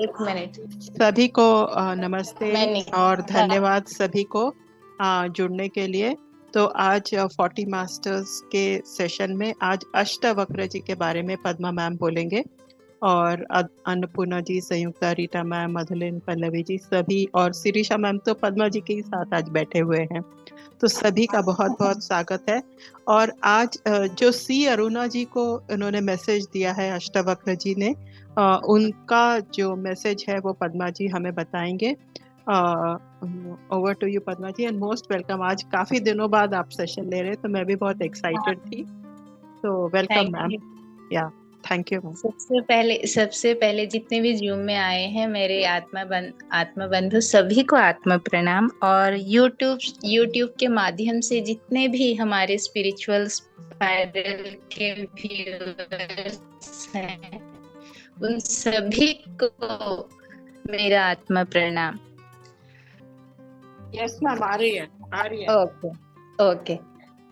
एक मिनट। सभी को नमस्ते मैंने और धन्यवाद सभी को जुड़ने के लिए। तो आज 40 मास्टर्स के सेशन में आज अष्टवक्र जी के बारे में पद्मा मैम बोलेंगे और अन्नपूर्णा जी, संयुक्ता, रीटा मैम, मधुलिन, पल्लवी जी सभी और शिरीषा मैम तो पद्मा जी के ही साथ आज बैठे हुए हैं। तो सभी का बहुत बहुत स्वागत है। और आज जो सी अरुणा जी को उन्होंने मैसेज दिया है अष्टवक्र जी ने, उनका जो मैसेज है वो पद्मा जी हमें बताएंगे। Over to you Padma ji and most welcome. आज काफी दिनों बाद आप सेशन ले रहे हैं तो मैं भी बहुत एक्साइटेड थी, तो वेलकम थैंक मैम। यू। या थैंक यू मैम। सबसे पहले जितने भी जूम में आए हैं मेरे आत्मा बंधु सभी को आत्मा प्रणाम। और यूट्यूब के माध्यम से जितने भी हमारे स्पिरिचुअल स्पाइरल के व्यूअर्स हैं उन सभी को मेरा आत्मा प्रणाम। यस मैम, आ रही है, आ रही है। Okay okay.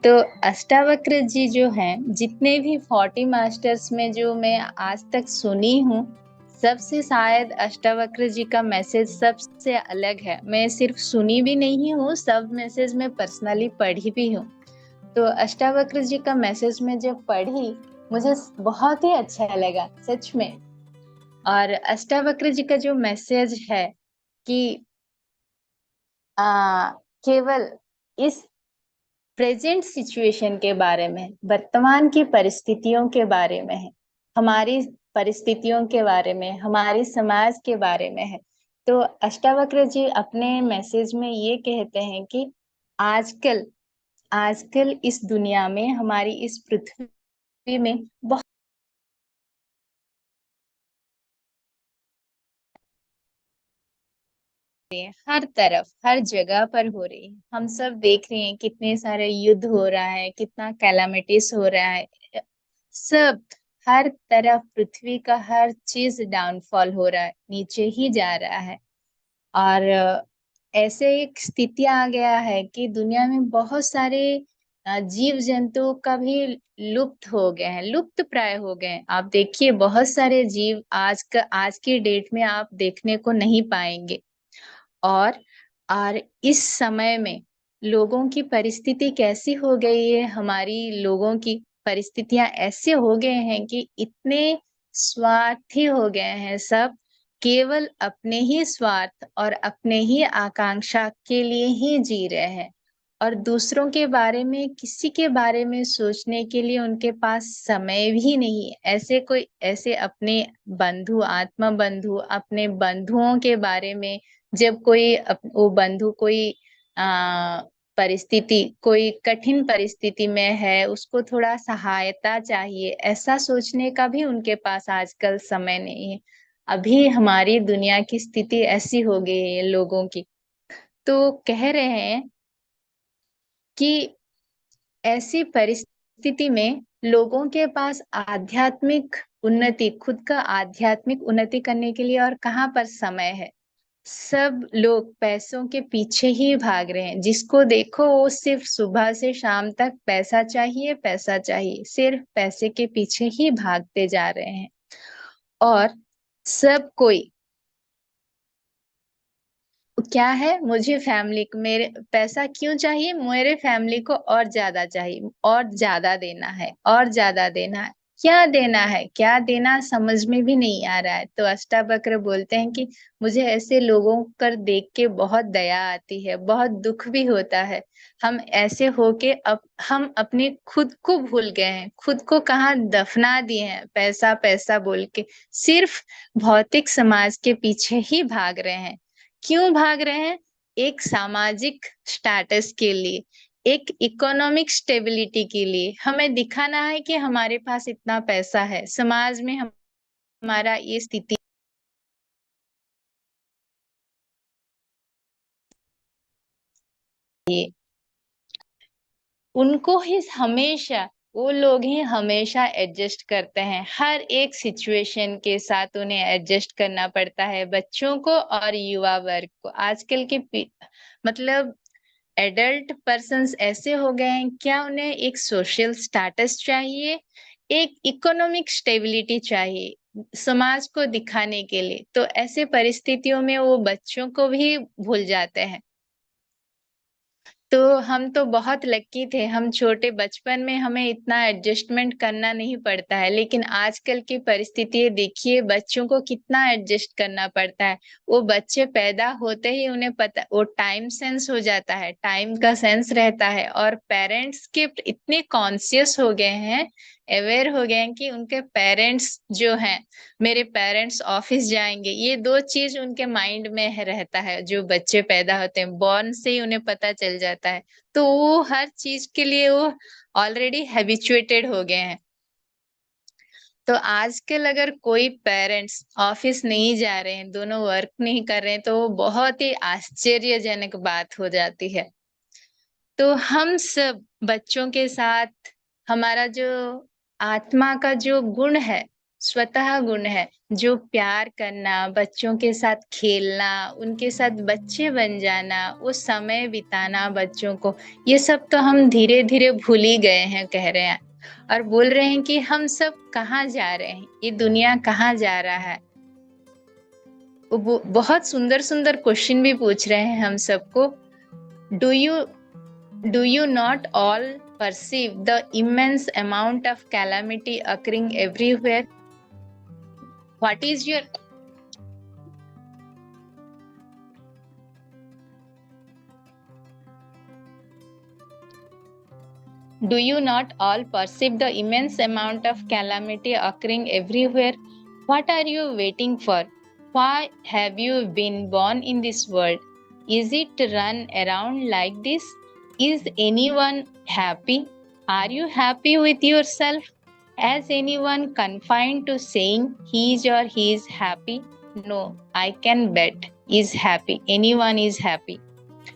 तो अष्टावक्र जी जो हैं, जितने भी 40 मास्टर्स में जो मैं आज तक सुनी हूँ, सबसे शायद अष्टावक्र जी का मैसेज सबसे अलग है। मैं सिर्फ सुनी भी नहीं हूँ, सब मैसेज में पर्सनली पढ़ी भी हूँ। तो अष्टावक्र जी का मैसेज में जब पढ़ी मुझे बहुत ही अच्छा लगा सच में। और अष्टावक्र जी का जो मैसेज है कि केवल इस प्रेजेंट सिचुएशन के बारे में, वर्तमान की परिस्थितियों के बारे में है, हमारी परिस्थितियों के बारे में, हमारी समाज के बारे में है। तो अष्टावक्र जी अपने मैसेज में ये कहते हैं कि आजकल आजकल इस दुनिया में, हमारी इस पृथ्वी में बहुत हर तरफ हर जगह पर हो रही है। हम सब देख रहे हैं कितने सारे युद्ध हो रहा है, कितना कैलामिटीज हो रहा है। सब हर तरफ पृथ्वी का हर चीज डाउनफॉल हो रहा है, नीचे ही जा रहा है। और ऐसे एक स्थिति आ गया है कि दुनिया में बहुत सारे जीव जंतु का भी लुप्त हो गए हैं, लुप्त प्राय हो गए हैं। आप देखिए बहुत सारे जीव आज की डेट में आप देखने को नहीं पाएंगे। और और इस समय में लोगों की परिस्थिति कैसी हो गई है, हमारी लोगों की परिस्थितियां ऐसे हो गए हैं कि इतने स्वार्थी हो गए हैं सब, केवल अपने ही स्वार्थ और अपने ही आकांक्षा के लिए ही जी रहे हैं। और दूसरों के बारे में, किसी के बारे में सोचने के लिए उनके पास समय भी नहीं है। ऐसे अपने बंधु, आत्मा बंधु, अपने बंधुओं के बारे में जब वो बंधु कोई आ, परिस्थिति, कोई कठिन परिस्थिति में है, उसको थोड़ा सहायता चाहिए, ऐसा सोचने का भी उनके पास आजकल समय नहीं है। अभी हमारी दुनिया की स्थिति ऐसी हो गई है लोगों की। तो कह रहे हैं कि ऐसी परिस्थिति में लोगों के पास आध्यात्मिक उन्नति, खुद का आध्यात्मिक उन्नति करने के लिए और कहाँ पर समय है। सब लोग पैसों के पीछे ही भाग रहे हैं, जिसको देखो वो सिर्फ सुबह से शाम तक पैसा चाहिए, पैसा चाहिए, सिर्फ पैसे के पीछे ही भागते जा रहे हैं। और सब कोई क्या है, मुझे फैमिली को, मेरे पैसा क्यों चाहिए, मेरे फैमिली को और ज्यादा चाहिए, और ज्यादा देना है, और ज्यादा देना है। क्या देना है, क्या देना समझ में भी नहीं आ रहा है। तो अष्टावक्र बोलते हैं कि मुझे ऐसे लोगों पर देख के बहुत दया आती है, बहुत दुख भी होता है। हम ऐसे होके अब हम अपने खुद को भूल गए हैं, खुद को कहाँ दफना दिए हैं, पैसा पैसा बोल के सिर्फ भौतिक समाज के पीछे ही भाग रहे हैं। क्यों भाग रहे हैं? एक सामाजिक स्टेटस के लिए, एक इकोनॉमिक स्टेबिलिटी के लिए। हमें दिखाना है कि हमारे पास इतना पैसा है, समाज में हमारा ये स्थिति है। उनको ही हमेशा, वो लोग ही हमेशा एडजस्ट करते हैं, हर एक सिचुएशन के साथ उन्हें एडजस्ट करना पड़ता है, बच्चों को और युवा वर्ग को। आजकल के मतलब एडल्ट पर्सन्स ऐसे हो गए हैं, क्या उन्हें एक सोशल स्टेटस चाहिए, एक इकोनॉमिक स्टेबिलिटी चाहिए, समाज को दिखाने के लिए। तो ऐसे परिस्थितियों में वो बच्चों को भी भूल जाते हैं। तो हम तो बहुत लकी थे, हम छोटे बचपन में हमें इतना एडजस्टमेंट करना नहीं पड़ता है, लेकिन आजकल की परिस्थितियाँ देखिए, बच्चों को कितना एडजस्ट करना पड़ता है। वो बच्चे पैदा होते ही उन्हें पता, वो टाइम सेंस हो जाता है, टाइम का सेंस रहता है, और पेरेंट्स के इतने कॉन्शियस हो गए हैं, अवेयर हो गए हैं कि उनके पेरेंट्स जो हैं, मेरे पेरेंट्स ऑफिस जाएंगे, ये दो चीज उनके माइंड में रहता है। जो बच्चे पैदा होते हैं, बॉर्न से ही उन्हें पता चल जाता है, तो वो हर चीज के लिए वो ऑलरेडी हैबिचुएटेड हो गए हैं। तो आजकल अगर कोई पेरेंट्स ऑफिस नहीं जा रहे हैं, दोनों वर्क नहीं कर रहे हैं, तो वो बहुत ही आश्चर्यजनक बात हो जाती है। तो हम सब बच्चों के साथ, हमारा जो आत्मा का जो गुण है, स्वतः गुण है, जो प्यार करना, बच्चों के साथ खेलना, उनके साथ बच्चे बन जाना, वो समय बिताना बच्चों को, ये सब तो हम धीरे धीरे भूल ही गए हैं, कह रहे हैं, और बोल रहे हैं कि हम सब कहाँ जा रहे हैं, ये दुनिया कहाँ जा रहा है। वो बहुत सुंदर सुंदर क्वेश्चन भी पूछ रहे हैं हम सबको। Do you Do you not all perceive the immense amount of calamity occurring everywhere? What is your Do you not all perceive the immense amount of calamity occurring everywhere? What are you waiting for? Why have you been born in this world? Is it to run around like this? Is anyone happy? Are you happy with yourself? Is anyone confined to saying he or he is happy? No, I can bet is happy. Anyone is happy.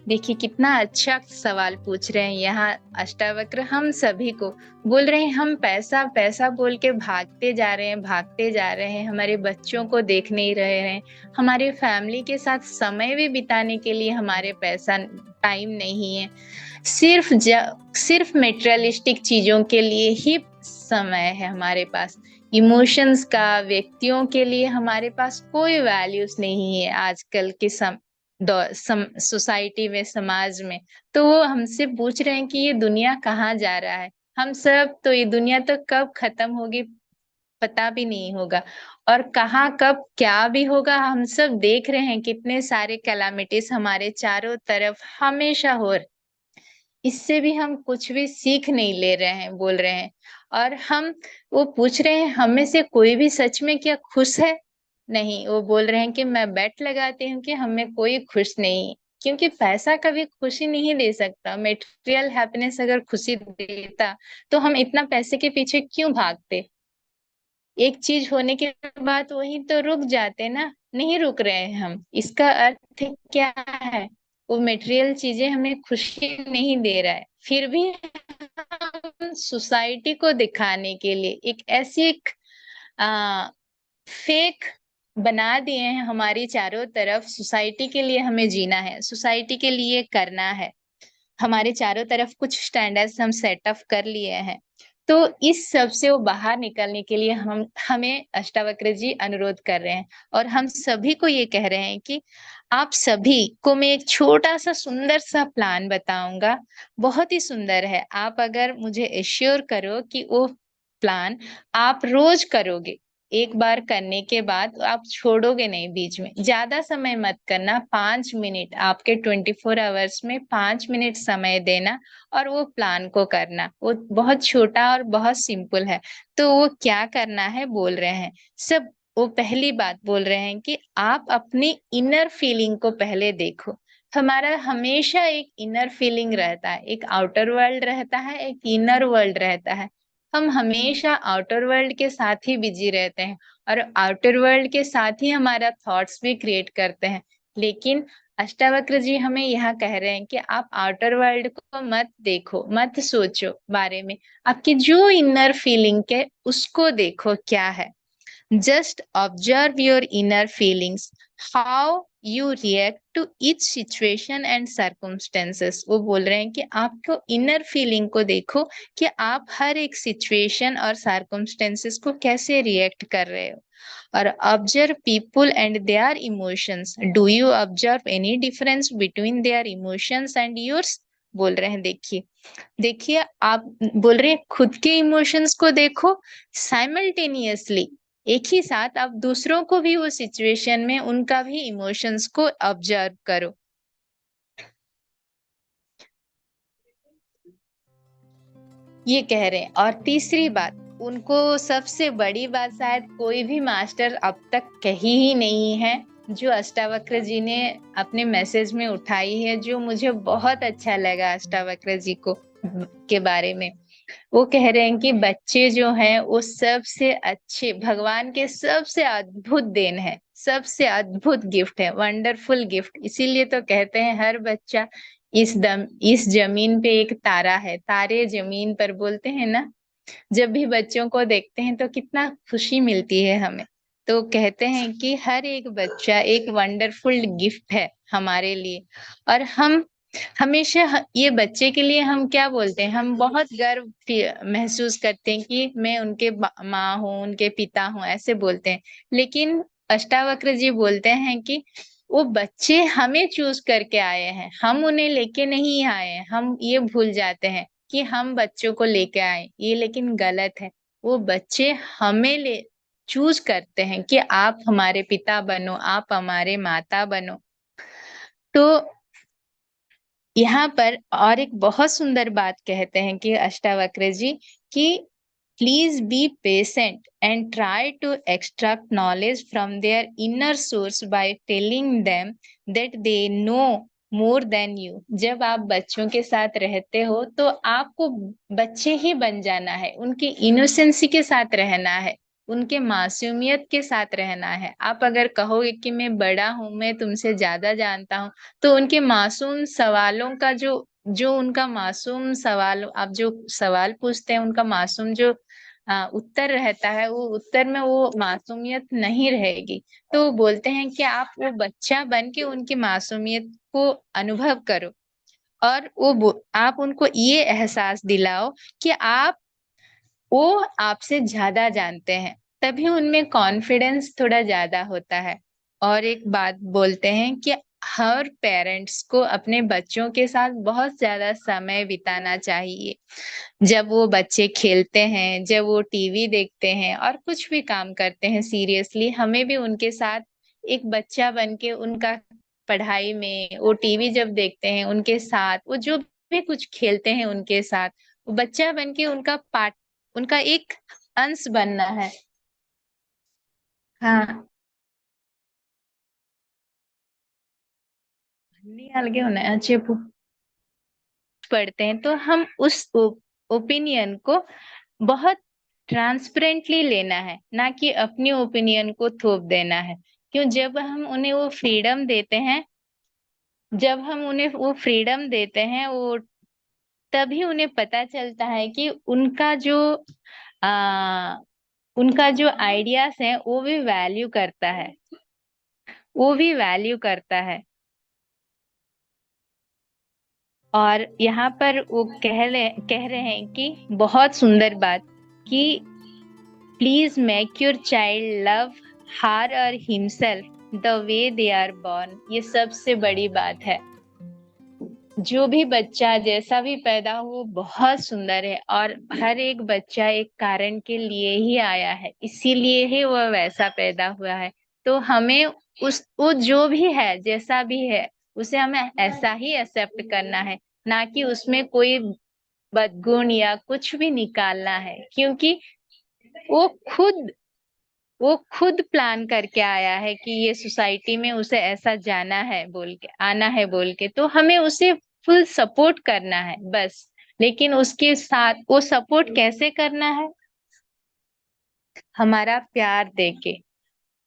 देखिए कितना अच्छा सवाल पूछ रहे हैं यहाँ अष्टावक्र, हम सभी को बोल रहे हैं, हम पैसा पैसा बोल के भागते जा रहे हैं, भागते जा रहे हैं, हमारे बच्चों को देख नहीं रहे हैं, हमारे फैमिली के साथ समय भी बिताने के लिए हमारे पैसा टाइम नहीं है, सिर्फ मेटेरियलिस्टिक चीजों के लिए ही समय है हमारे पास। इमोशंस का, व्यक्तियों के लिए हमारे पास कोई वैल्यूज नहीं है आजकल के सोसाइटी में, समाज में। तो वो हमसे पूछ रहे हैं कि ये दुनिया कहाँ जा रहा है। हम सब तो, ये दुनिया तो कब खत्म होगी पता भी नहीं होगा, और कहाँ कब क्या भी होगा हम सब देख रहे हैं। कितने सारे कैलामिटीज हमारे चारों तरफ हमेशा हो रहे, इससे भी हम कुछ भी सीख नहीं ले रहे हैं, बोल रहे हैं। और हम, वो पूछ रहे हैं हम में से कोई भी सच में क्या खुश है? नहीं, वो बोल रहे हैं कि मैं बेट लगाती हूँ कि हमें कोई खुश नहीं, क्योंकि पैसा कभी खुशी नहीं दे सकता। मेटेरियल हैप्पीनेस अगर खुशी देता तो हम इतना पैसे के पीछे क्यों भागते? एक चीज होने के बाद वही तो रुक जाते ना, नहीं रुक रहे हैं हम। इसका अर्थ क्या है? वो मटेरियल चीजें हमें खुशी नहीं दे रहा है, फिर भी हम सोसाइटी को दिखाने के लिए एक ऐसी एक फेक बना दिए हैं हमारी चारों तरफ। सोसाइटी के लिए हमें जीना है, सोसाइटी के लिए करना है, हमारे चारों तरफ कुछ स्टैंडर्ड्स हम सेटअप कर लिए हैं। तो इस सब से वो बाहर निकलने के लिए हमें अष्टावक्र जी अनुरोध कर रहे हैं, और हम सभी को ये कह रहे हैं कि आप सभी को मैं एक छोटा सा सुंदर सा प्लान बताऊंगा, बहुत ही सुंदर है। आप अगर मुझे एश्योर करो कि वो प्लान आप रोज करोगे, एक बार करने के बाद आप छोड़ोगे नहीं, बीच में ज्यादा समय मत करना, 5 मिनट, आपके 24 आवर्स में 5 मिनट समय देना और वो प्लान को करना। वो बहुत छोटा और बहुत सिंपल है। तो वो क्या करना है बोल रहे हैं सब। वो पहली बात बोल रहे हैं कि आप अपनी इनर फीलिंग को पहले देखो। हमारा हमेशा एक इनर फीलिंग रहता है, एक आउटर वर्ल्ड रहता है, एक इनर वर्ल्ड रहता है। हम हमेशा आउटर वर्ल्ड के साथ ही बिजी रहते हैं, और आउटर वर्ल्ड के साथ ही हमारा थॉट्स भी क्रिएट करते हैं। लेकिन अष्टावक्र जी हमें यहाँ कह रहे हैं कि आप आउटर वर्ल्ड को मत देखो, मत सोचो बारे में, आपकी जो इनर फीलिंग है उसको देखो क्या है। Just observe your inner feelings, how you react to each situation and circumstances. वो बोल रहे हैं कि आपको इनर फीलिंग को देखो कि आप हर एक सिचुएशन और सर्कमस्टेंसेस को कैसे रिएक्ट कर रहे हो। और observe people and their emotions. Do you observe any difference between their emotions and yours. बोल रहे हैं देखिए, देखिए आप बोल रहे हैं खुद के इमोशंस को देखो, साइमल्टेनियसली एक ही साथ आप दूसरों को भी उस सिचुएशन में उनका भी इमोशंस को ऑब्जर्व करो। ये कह रहे हैं। और तीसरी बात, उनको सबसे बड़ी बात शायद कोई भी मास्टर अब तक कही ही नहीं है, जो अष्टावक्र जी ने अपने मैसेज में उठाई है, जो मुझे बहुत अच्छा लगा अष्टावक्र जी को के बारे में। वो कह रहे हैं कि बच्चे जो हैं वो सबसे अच्छे, भगवान के सबसे अद्भुत देन है, सबसे अद्भुत गिफ्ट है, वंडरफुल गिफ्ट। इसीलिए तो कहते हैं हर बच्चा इस जमीन पे एक तारा है, तारे जमीन पर बोलते हैं ना। जब भी बच्चों को देखते हैं तो कितना खुशी मिलती है हमें। तो कहते हैं कि हर एक बच्चा एक वंडरफुल गिफ्ट है हमारे लिए। और हम हमेशा ये बच्चे के लिए हम क्या बोलते हैं, हम बहुत गर्व महसूस करते हैं कि मैं उनके माँ हूँ, उनके पिता हूँ, ऐसे बोलते हैं। लेकिन अष्टावक्र जी बोलते हैं कि वो बच्चे हमें चूज करके आए हैं, हम उन्हें लेके नहीं आए हैं। हम ये भूल जाते हैं कि हम बच्चों को लेके आए, ये लेकिन गलत है। वो बच्चे हमें ले चूज करते हैं कि आप हमारे पिता बनो, आप हमारे माता बनो। तो यहाँ पर और एक बहुत सुंदर बात कहते हैं कि अष्टावक्र जी कि please be patient and try to extract knowledge from their inner source by telling them that they know more than you. जब आप बच्चों के साथ रहते हो तो आपको बच्चे ही बन जाना है, उनकी इनोसेंसी के साथ रहना है, उनके मासूमियत के साथ रहना है। आप अगर कहोगे कि मैं बड़ा हूं, मैं तुमसे ज्यादा जानता हूँ, तो उनके मासूम सवालों का जो जो उनका मासूम सवाल, आप जो सवाल पूछते हैं उनका मासूम जो उत्तर रहता है, वो उत्तर में वो मासूमियत नहीं रहेगी। तो बोलते हैं कि आप वो बच्चा बन के उनकी मासूमियत को अनुभव करो। और आप उनको ये एहसास दिलाओ कि वो आपसे ज्यादा जानते हैं, तभी उनमें कॉन्फिडेंस थोड़ा ज्यादा होता है। और एक बात बोलते हैं कि हर पेरेंट्स को अपने बच्चों के साथ बहुत ज्यादा समय बिताना चाहिए। जब वो बच्चे खेलते हैं, जब वो टीवी देखते हैं और कुछ भी काम करते हैं सीरियसली, हमें भी उनके साथ एक बच्चा बन के उनका पढ़ाई में, वो टीवी जब देखते हैं उनके साथ, वो जो भी कुछ खेलते हैं उनके साथ, वो बच्चा बन के उनका पार्ट, उनका एक अंश बनना है। हाँ, नहीं अलगे होना है अच्छे पढ़ते हैं तो हम उस ओपिनियन को बहुत ट्रांसपेरेंटली लेना है, ना कि अपनी ओपिनियन को थोप देना है। क्यों, जब हम उन्हें वो फ्रीडम देते हैं, जब हम उन्हें वो फ्रीडम देते हैं, वो तभी उन्हें पता चलता है कि आ, उनका जो आइडियाज है वो भी वैल्यू करता है, वो भी वैल्यू करता है। और यहाँ पर वो कह रहे हैं कि बहुत सुंदर बात कि please make your child love her और himself the way they are born. ये सबसे बड़ी बात है। जो भी बच्चा जैसा भी पैदा हो वो बहुत सुंदर है, और हर एक बच्चा एक कारण के लिए ही आया है, इसीलिए ही वह वैसा पैदा हुआ है। तो हमें उस वो जो भी है, जैसा भी है, उसे हमें ऐसा ही एक्सेप्ट करना है, ना कि उसमें कोई बदगुण या कुछ भी निकालना है। क्योंकि वो खुद वो खुद प्लान करके आया है कि ये सोसाइटी में उसे ऐसा जाना है बोल के, आना है बोल के, तो हमें उसे फुल सपोर्ट करना है बस। लेकिन उसके साथ वो सपोर्ट कैसे करना है, हमारा प्यार देके।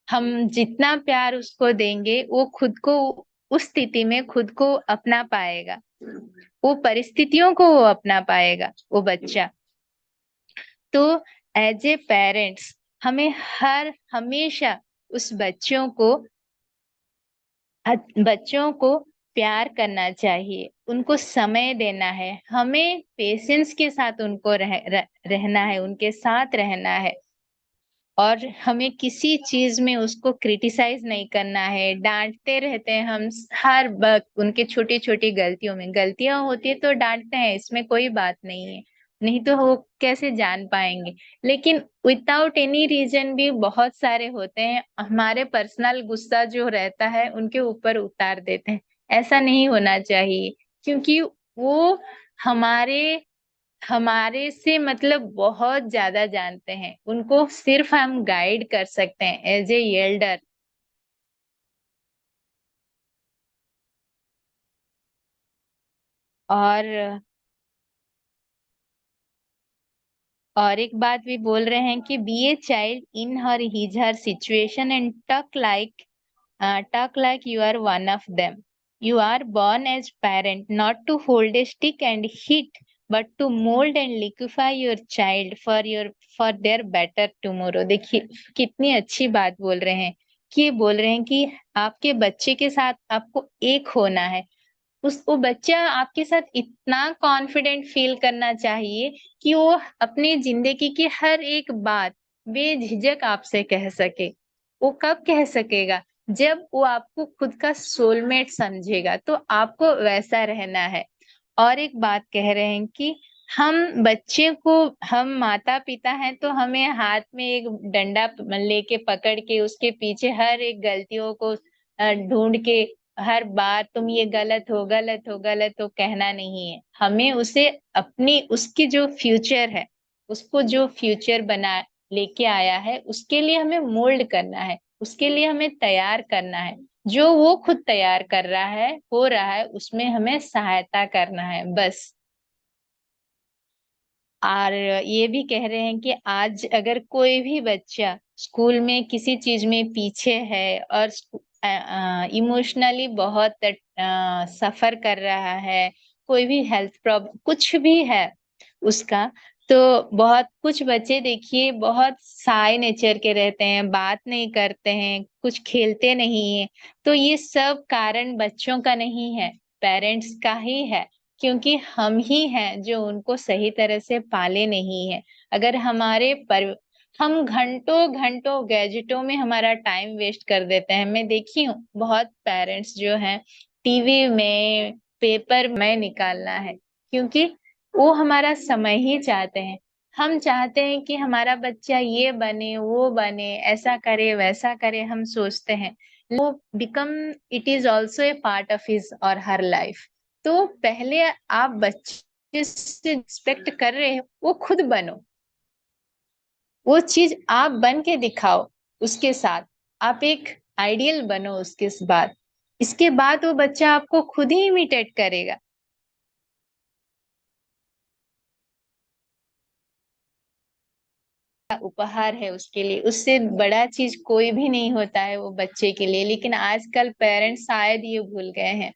हम जितना प्यार उसको देंगे, वो खुद को उस स्थिति में खुद को अपना पाएगा, वो परिस्थितियों को वो अपना पाएगा वो बच्चा। तो एज ए पेरेंट्स हमें हमेशा उस बच्चों को बच्चों को प्यार करना चाहिए, उनको समय देना है, हमें पेशेंस के साथ उनको रहना है, उनके साथ रहना है। और हमें किसी चीज में उसको क्रिटिसाइज नहीं करना है। डांटते रहते हैं हम हर वक्त उनके छोटी छोटी गलतियों में, गलतियां होती है तो डांटते हैं, इसमें कोई बात नहीं है, नहीं तो वो कैसे जान पाएंगे। लेकिन विदाउट एनी रीजन भी बहुत सारे होते हैं, हमारे पर्सनल गुस्सा जो रहता है उनके ऊपर उतार देते हैं। ऐसा नहीं होना चाहिए, क्योंकि वो हमारे हमारे से मतलब बहुत ज्यादा जानते हैं, उनको सिर्फ हम गाइड कर सकते हैं एज ए एल्डर। और और एक बात भी बोल रहे हैं कि be a child in her his her situation and talk like you are one of them. You are born as parent not to hold a stick and hit, but to mold and liquefy your child for their better tomorrow. देखिए कितनी अच्छी बात बोल रहे हैं, कि बोल रहे हैं कि आपके बच्चे के साथ आपको एक होना है। वो बच्चा आपके साथ इतना कॉन्फिडेंट फील करना चाहिए कि वो अपनी जिंदगी की हर एक बात बेझिझक आपसे कह सके। वो कब कह सकेगा? जब वो आपको खुद का सोलमेट समझेगा, तो आपको वैसा रहना है। और एक बात कह रहे हैं कि हम बच्चे को, हम माता पिता हैं तो हमें हाथ में एक डंडा लेके पकड़ के उसके पीछे हर एक गलतियों को ढूंढ के हर बार तुम ये गलत हो, गलत हो, गलत हो कहना नहीं है। हमें उसे अपनी उसकी जो फ्यूचर है, उसको जो फ्यूचर बना लेके आया है, उसके लिए हमें मोल्ड करना है, उसके लिए हमें तैयार करना है। जो वो खुद तैयार कर रहा है, हो रहा है, उसमें हमें सहायता करना है बस। और ये भी कह रहे हैं कि आज अगर कोई भी बच्चा स्कूल में किसी चीज में पीछे है और इमोशनली बहुत सफर कर रहा है, कोई भी हेल्थ प्रॉब्लम कुछ भी है उसका, तो बहुत कुछ बच्चे देखिए बहुत साय नेचर के रहते हैं, बात नहीं करते हैं, कुछ खेलते नहीं है। तो ये सब कारण बच्चों का नहीं है, पेरेंट्स का ही है, क्योंकि हम ही हैं जो उनको सही तरह से पाले नहीं है। अगर हम घंटों घंटों गैजेटों में हमारा टाइम वेस्ट कर देते हैं। मैं देखी हूँ बहुत पेरेंट्स जो हैं टीवी में, पेपर में निकालना है, क्योंकि वो हमारा समय ही चाहते हैं। हम चाहते हैं कि हमारा बच्चा ये बने, वो बने, ऐसा करे, वैसा करे, हम सोचते हैं वो become, it is also a part of his और हर लाइफ। तो पहले आप बच्चे से एक्सपेक्ट कर रहे हो, वो खुद बनो, वो चीज आप बन के दिखाओ उसके साथ, आप एक आइडियल बनो उसके बाद, इसके बाद वो बच्चा आपको खुद ही इमिटेट करेगा। उपहार है उसके लिए, उससे बड़ा चीज कोई भी नहीं होता है वो बच्चे के लिए। लेकिन आजकल पेरेंट्स शायद ये भूल गए हैं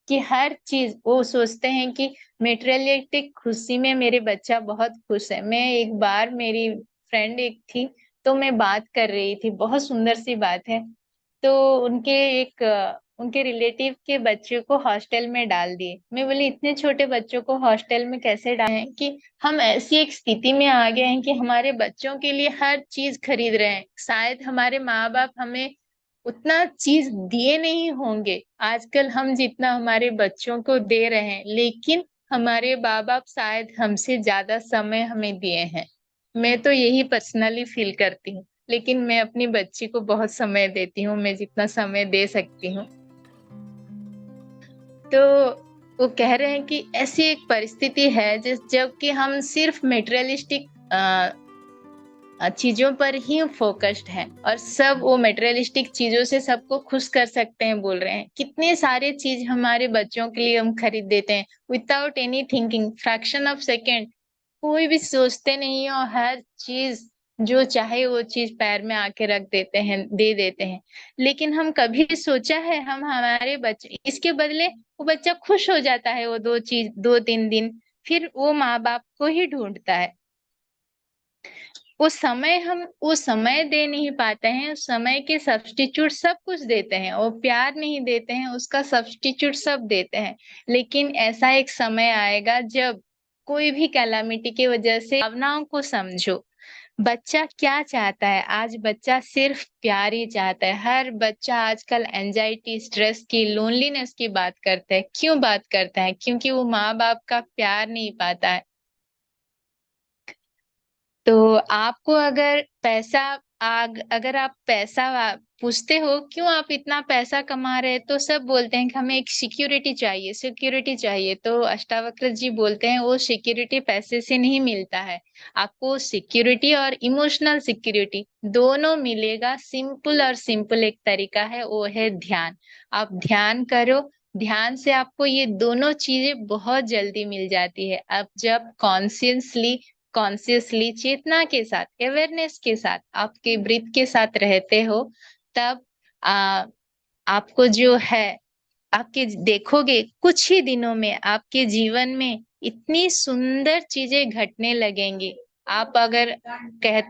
कि हर चीज वो सोचते हैं कि मेटेरियलिस्टिक खुशी में मेरे बच्चा बहुत खुश है। मैं एक बार, मेरी फ्रेंड एक थी, तो मैं बात कर रही थी, बहुत सुंदर सी बात है। तो उनके रिलेटिव के बच्चे को हॉस्टल में डाल दिए। मैं बोली इतने छोटे बच्चों को हॉस्टल में कैसे डालें, कि हम ऐसी एक स्थिति में आ गए हैं कि हमारे बच्चों के लिए हर चीज खरीद रहे हैं। शायद हमारे माँ बाप हमें उतना चीज दिए नहीं होंगे आजकल हम जितना हमारे बच्चों को दे रहे हैं, लेकिन हमारे माँ बाप शायद हमसे ज्यादा समय हमें दिए हैं। मैं तो यही पर्सनली फील करती हूँ। लेकिन मैं अपनी बच्ची को बहुत समय देती हूँ, मैं जितना समय दे सकती हूँ। तो वो कह रहे हैं कि ऐसी एक परिस्थिति है जिस जब कि हम सिर्फ मेटेरियलिस्टिक चीजों पर ही फोकस्ड हैं, और सब वो मेटेरियलिस्टिक चीजों से सबको खुश कर सकते हैं बोल रहे हैं। कितने सारे चीज हमारे बच्चों के लिए हम खरीद देते हैं without any thinking, fraction of second, कोई भी सोचते नहीं है, और हर चीज जो चाहे वो चीज पैर में आके रख देते हैं, दे देते हैं। लेकिन हम कभी सोचा है हम हमारे बच्चे, इसके बदले वो बच्चा खुश हो जाता है, वो दो चीज 2-3 दिन, फिर वो माँ बाप को ही ढूंढता है। वो समय दे नहीं पाते हैं, उस समय के सब्स्टिट्यूट सब कुछ देते हैं, वो प्यार नहीं देते हैं, उसका सब्स्टिट्यूट सब देते हैं। लेकिन ऐसा एक समय आएगा जब कोई भी कैलामिटी की वजह से भावनाओं को समझो। बच्चा क्या चाहता है? आज बच्चा सिर्फ प्यार ही चाहता है। हर बच्चा आजकल एंजाइटी, स्ट्रेस की, लोनलीनेस की बात करता है। क्यों बात करता है? क्योंकि वो माँ बाप का प्यार नहीं पाता है। तो आपको अगर अगर आप पैसा पूछते हो क्यों आप इतना पैसा कमा रहे हैं, तो सब बोलते हैं कि हमें एक सिक्योरिटी चाहिए, सिक्योरिटी चाहिए। तो अष्टावक्र जी बोलते हैं वो सिक्योरिटी पैसे से नहीं मिलता है। आपको सिक्योरिटी और इमोशनल सिक्योरिटी दोनों मिलेगा। सिंपल और सिंपल एक तरीका है, वो है ध्यान। आप ध्यान करो। ध्यान से आपको ये दोनों चीजें बहुत जल्दी मिल जाती है। आप जब कॉन्शियसली चेतना के साथ, अवेयरनेस के साथ, आपके ब्रीथ के साथ रहते हो, तब आ, आपको जो है, आपके देखोगे कुछ ही दिनों में आपके जीवन में इतनी सुंदर चीजें घटने लगेंगी। आप अगर कह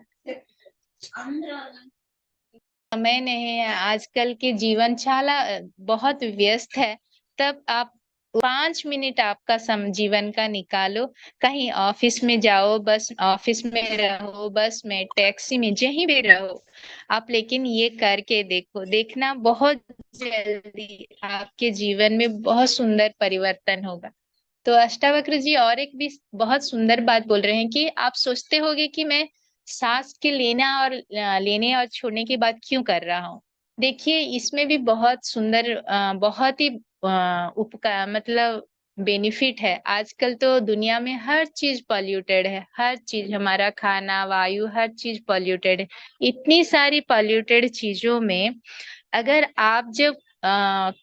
समय नहीं है, आजकल के जीवन चाला बहुत व्यस्त है, तब आप 5 मिनट आपका जीवन का निकालो। कहीं ऑफिस में जाओ, बस ऑफिस में रहो, बस में, टैक्सी में, जहीं भी रहो आप, लेकिन ये करके देखो। देखना बहुत जल्दी आपके जीवन में बहुत सुंदर परिवर्तन होगा। तो अष्टावक्र जी और एक भी बहुत सुंदर बात बोल रहे हैं कि आप सोचते होगे कि मैं सांस के लेने और छोड़ने की बात क्यों कर रहा हूँ। देखिए इसमें भी बहुत सुंदर, बहुत ही उपकार, मतलब बेनिफिट है। आजकल तो दुनिया में हर चीज पॉल्यूटेड है, हर चीज, हमारा खाना, वायु, हर चीज पॉल्यूटेड है। इतनी सारी पॉल्यूटेड चीजों में अगर आप जब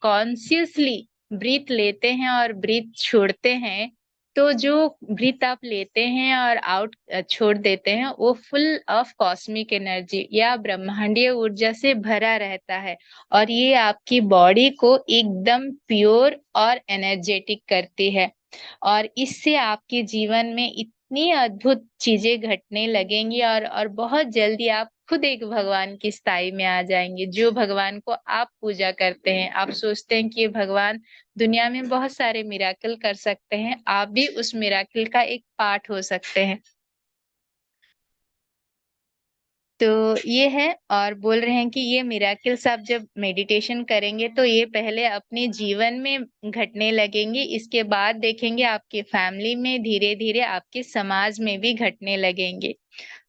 कॉन्शियसली ब्रीथ लेते हैं और ब्रीथ छोड़ते हैं, तो जो ब्रीथ आप लेते हैं और आउट छोड़ देते हैं, वो फुल ऑफ कॉस्मिक एनर्जी या ब्रह्मांडीय ऊर्जा से भरा रहता है। और ये आपकी बॉडी को एकदम प्योर और एनर्जेटिक करती है। और इससे आपके जीवन में इतनी अद्भुत चीजें घटने लगेंगी, और बहुत जल्दी आप खुद एक भगवान की स्थाई में आ जाएंगे। जो भगवान को आप पूजा करते हैं, आप सोचते हैं कि ये भगवान दुनिया में बहुत सारे मिराकल कर सकते हैं, आप भी उस मिराकल का एक पार्ट हो सकते हैं। तो ये है, और बोल रहे हैं कि ये मिराकल्स आप जब मेडिटेशन करेंगे तो ये पहले अपने जीवन में घटने लगेंगे, इसके बाद देखेंगे आपके फैमिली में, धीरे धीरे आपके समाज में भी घटने लगेंगे।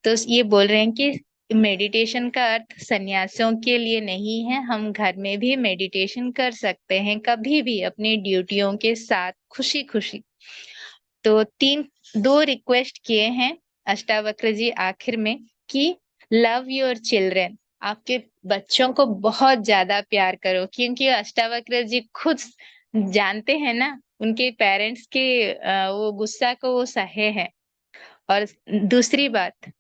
तो ये बोल रहे हैं कि मेडिटेशन का अर्थ सन्यासियों के लिए नहीं है, हम घर में भी मेडिटेशन कर सकते हैं, कभी भी अपनी ड्यूटियों के साथ खुशी खुशी। तो दो रिक्वेस्ट किए हैं अष्टावक्र जी आखिर में कि लव योर चिल्ड्रेन, आपके बच्चों को बहुत ज्यादा प्यार करो, क्योंकि अष्टावक्र जी खुद जानते हैं ना, उनके पेरेंट्स के वो गुस्सा को वो सहे हैं। और दूसरी बात,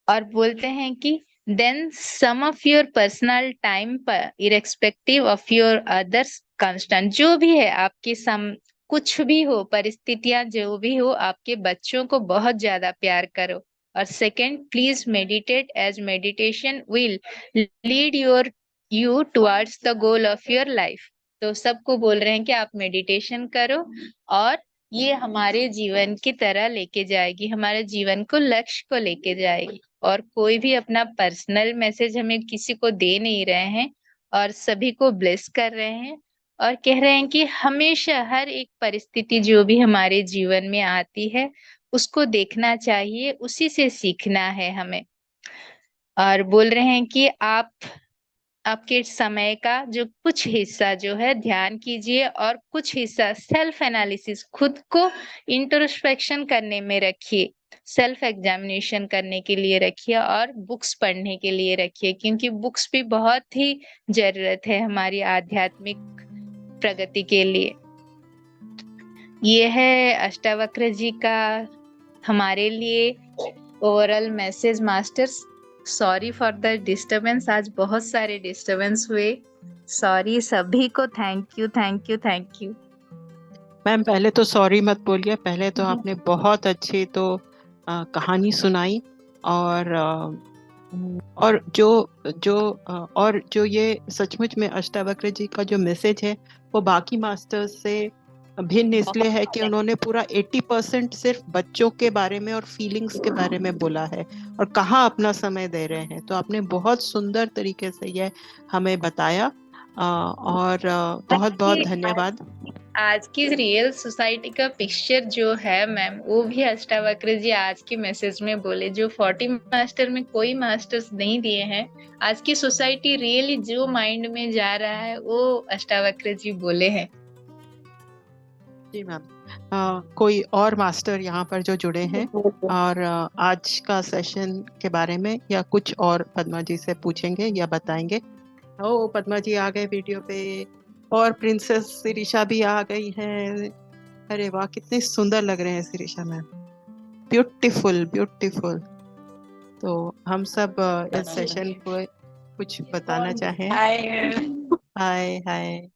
और बोलते हैं कि then some of your personal time irrespective of your others constant, जो भी है आपकी कुछ भी हो, परिस्थितियां जो भी हो, आपके बच्चों को बहुत ज्यादा प्यार करो। और second, please meditate as meditation will lead you towards the goal of your life. तो सबको बोल रहे हैं कि आप मेडिटेशन करो, और ये हमारे जीवन की तरह लेके जाएगी, हमारे जीवन को, लक्ष्य को लेके जाएगी। और कोई भी अपना पर्सनल मैसेज हमें किसी को दे नहीं रहे हैं, और सभी को ब्लेस कर रहे हैं, और कह रहे हैं कि हमेशा हर एक परिस्थिति जो भी हमारे जीवन में आती है, उसको देखना चाहिए, उसी से सीखना है हमें। और बोल रहे हैं कि आपके समय का जो कुछ हिस्सा जो है ध्यान कीजिए, और कुछ हिस्सा सेल्फ एनालिसिस, खुद को इंट्रोस्पेक्शन करने में रखिए, सेल्फ एग्जामिनेशन करने के लिए रखिए, और बुक्स पढ़ने के लिए रखिए, क्योंकि बुक्स भी बहुत ही जरूरत है हमारी आध्यात्मिक प्रगति के लिए। ये है अष्टावक्र जी का हमारे लिए overall message masters. Sorry for the disturbance, आज बहुत सारे डिस्टरबेंस हुए, सॉरी सभी को। Thank you, thank you, thank you. Ma'am पहले तो सॉरी मत बोलिए, पहले तो आपने बहुत अच्छी तो कहानी सुनाई, और और जो ये सचमुच में अष्टावक्र जी का जो मैसेज है वो बाकी मास्टर्स से भिन्न इसलिए है कि उन्होंने पूरा 80% सिर्फ बच्चों के बारे में और फीलिंग्स के बारे में बोला है और कहाँ अपना समय दे रहे हैं। तो आपने बहुत सुंदर तरीके से ये हमें बताया, और बहुत बहुत धन्यवाद। आज की रियल सोसाइटी का पिक्चर जो है मैम, वो भी अष्टावक्र जी आज के मैसेज में बोले, जो 40 मास्टर में कोई मास्टर्स नहीं दिए हैं। आज की सोसाइटी रियली जो माइंड में जा रहा है वो अष्टावक्र जी बोले हैं। जी मैम, कोई और मास्टर यहाँ पर जो जुड़े हैं और आज का सेशन के बारे में या कुछ और पद्मा जी से पूछेंगे या बताएंगे? ओ, पद्मा जी आ गए वीडियो पे, और प्रिंसेस शिरीषा भी आ गई है। अरे वाह, कितने सुंदर लग रहे हैं शिरीषा मैम, ब्यूटीफुल ब्यूटीफुल। तो हम सब इस सेशन को कुछ बताना चाहें? हाय। हाय हाय।